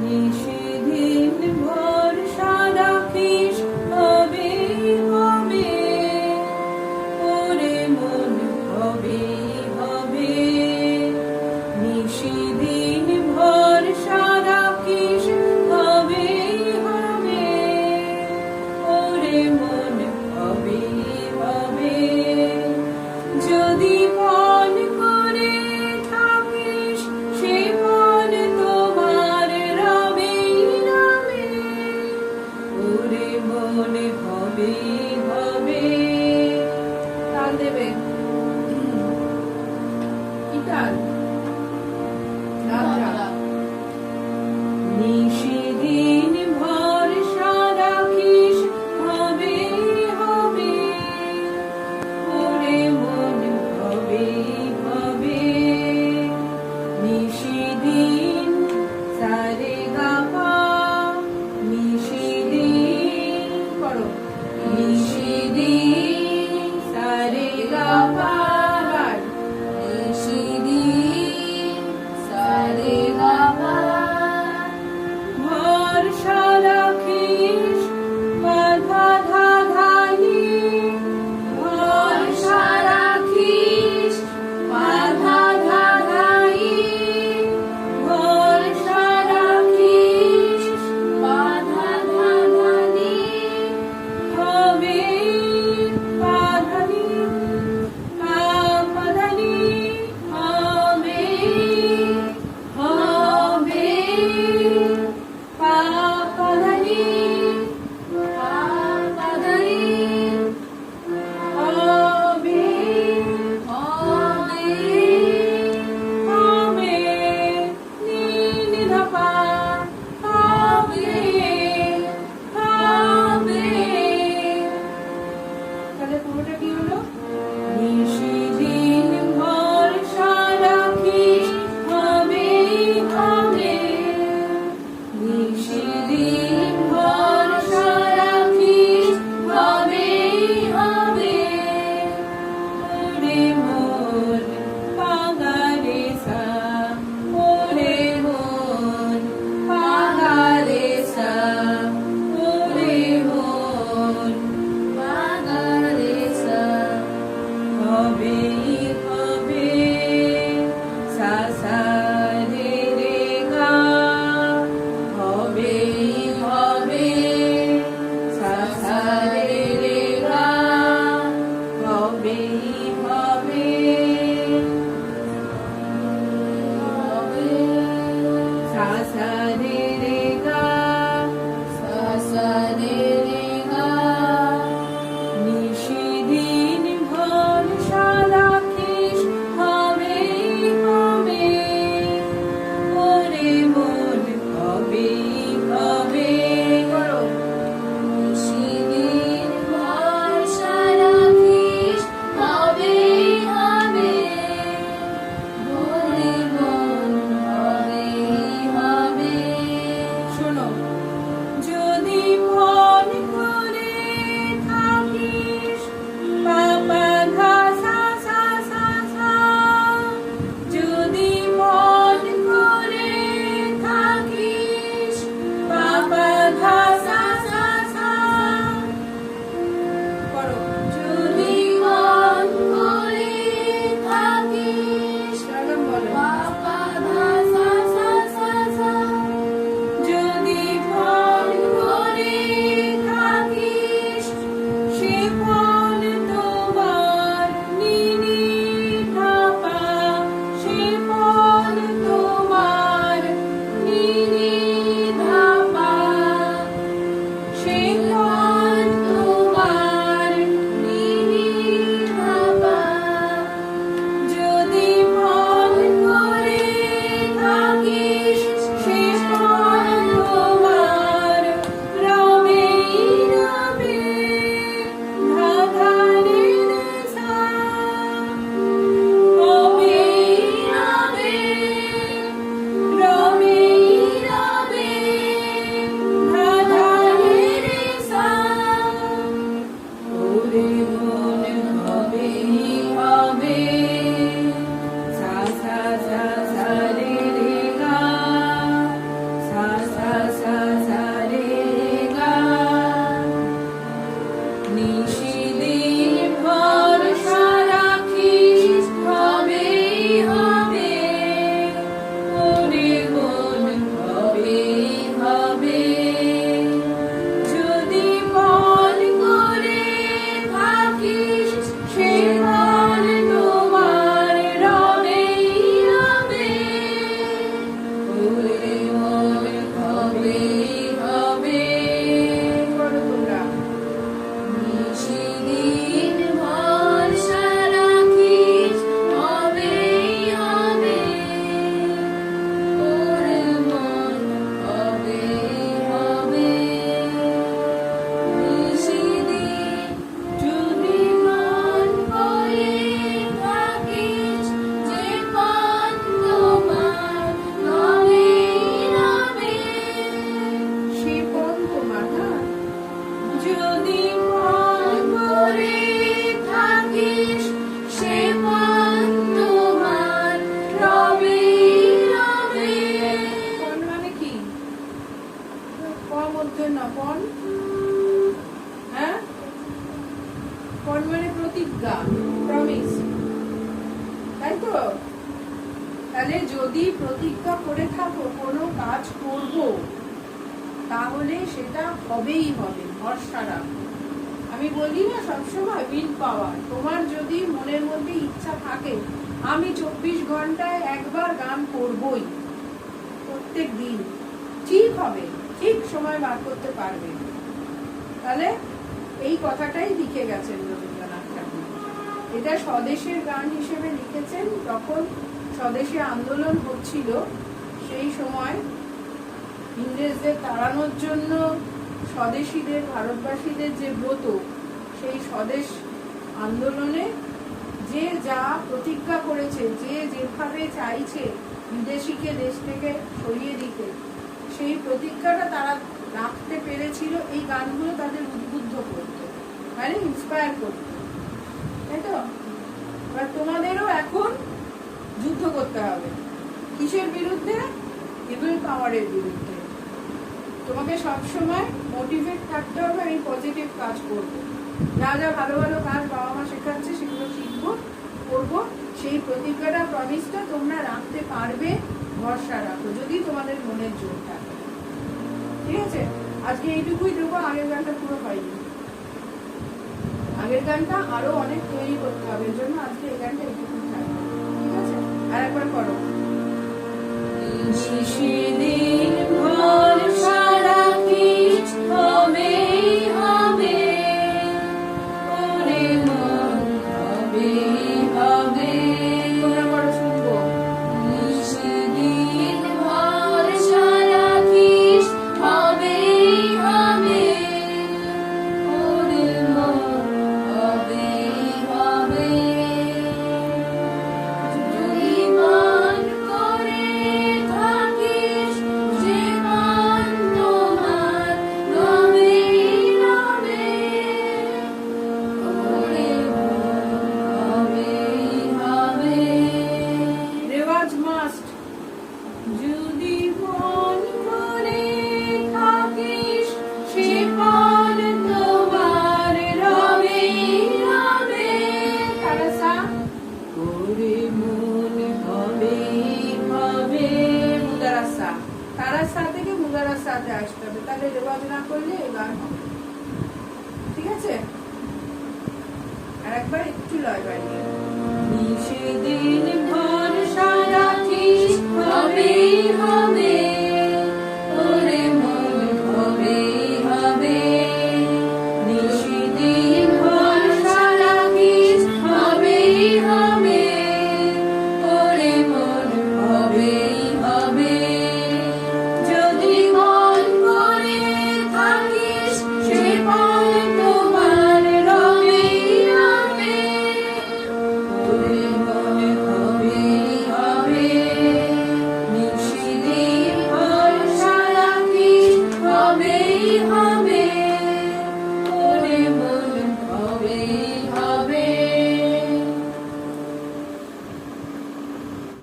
নিশিদিন ভরসা রাখিস হবে হবে ওরে মন হবে হবে নিশিদিন ভরসা রাখিস হবে হবে ওরে মন হবে হবে যদি মন করে থাকিস সে মন তোমার রবে রবে ওরে মন হবে হবে তাল দেবে কি তাল নিশিদিন ভরসা রাখিস হবে হবে ওরে মন হবে হবে নিশিদিন সারে গাপা নিশিদিন করো নিশিদিন সারে গাপা নিশিদিন সারে গাপা ভরসা রাখিস বাধা ধাধানি ভরসা রাখিস বাধা ধাধানি ভরসা রাখিস বাধা ধাধানি হবে বাধানি পাধানি হবে হবে পাধানি পাধানি হবে হবে হবে নি ধাপা হবে হবে তাহলে পুরোটা কি হলো নিশিদিন ভরসা রাখিস হবে হবে নিশিদিন ভরসা রাখিস হবে হবে ওরে মন পাগারে সা ওরে মন পাগারে সা ওরে মন পাগারে সা হবে হবে সা সা রে রে গা হবে হবে সা সা রে রে গা হবে হবে হবে সা সা রে রে গা সা সা রে রে গা নিশিদিন ভরসা রাখিস হবে হবে ওরে মন হবে হবে করো নিশিদিন ভরসা রাখিস হবে হবে ওরে মন হবে হবে ওরে মন হবেই হবে। বলো তোমরা। নিশিদিন ভরসা রাখিস হবেই হবে। ওরে মন হবেই হবে। নিশিদিন যদি মন করে থাকিস যে পথ তোমার হবেই হবে। সে পণ তোমার, না? যদি মন করে থাকিস সে পথ তোমার হবেই হবে। পণ মানে কি? প মধ্যে না, পণ। হ্যাঁ, পণ মানে প্রতিজ্ঞা, প্রমিস, তাই তো? তাহলে যদি প্রতিজ্ঞা করে থাকো কোনো কাজ করব, তাহলে সেটা হবেই হবে, ভরসা রাখো। আমি বলি না সবসময় উইল পাওয়ার। তোমার যদি মনের মধ্যে ইচ্ছা থাকে আমি 24 ঘন্টায় একবার গান করবই, প্রত্যেক দিন, ঠিক হবে, ঠিক সময় বার করতে পারবে। তাহলে এই কথাটাই লিখে গেছেন রবীন্দ্রনাথ ঠাকুর। এটা স্বদেশের গান হিসেবে লিখেছেন। তখন স্বদেশী আন্দোলন হচ্ছিল, সেই সময় ইংরেজদের তাড়ানোর জন্য স্বদেশীদের, ভারতবাসীদের যে ব্রত, সেই স্বদেশ আন্দোলনে যে যা প্রতিজ্ঞা করেছে, যে যেভাবে চাইছে বিদেশিকে দেশ থেকে সরিয়ে দিতে, সেই প্রতিজ্ঞাটা তারা রাখতে পেরেছিল। এই গানগুলো তাদের উদ্বুদ্ধ করত, মানে ইন্সপায়ার করত, তাই তো? এবার তোমাদেরও এখন যুদ্ধ করতে হবে। কিসের বিরুদ্ধে? ইভিল পাওয়ারের বিরুদ্ধে। তোমাকে সবসময় মোটিভেট থাকতে হবে, আমি পজিটিভ কাজ করবো, যা যা ভালো ভালো কাজ বাবা মা শেখাচ্ছে সেগুলো শিখবো, করবো। সেই প্রতিজ্ঞাটা, প্রমিসটা তোমরা রাখতে পারবে, ভরসা রাখো, যদি তোমাদের মনের জোর থাকে। ঠিক আছে? আজকে এইটুকুই দেবো, আগের গানটা পুরো হয়নি। আগের গানটা আরো অনেক তৈরি করতে হবে, এর জন্য আজকে এই গানটা এইটুকুই থাকবে। ঠিক আছে? আর একবার করো। নিশিদিন ভরসা রাখিস হবেই হবে। ওরে মন হবেই হবে। তোমরা করো, শুনবো। নিশিদিন ভরসা রাখিস হবেই হবে। ওরে মন হবেই হবে। যদি মন করে থাকিস যে মন তোমার হবেই হবে। ওরে মন হবেই হবে। রেওয়াজ মাস্ট। যদি মন করে থাকিস সে পথ তোমার হবেই হবে। তারাসা, ওরে মন হবেই হবে। মুদারাসা। তারাসা থেকে মুদারাসাতে আসতে হবে, তাহলে রেওয়াজ না করলে এই গান হবে। ঠিক আছে? আর একবার একটু লয় বাড়িয়ে। নিশিদিন ভরসা রাখিস হবেই হবে।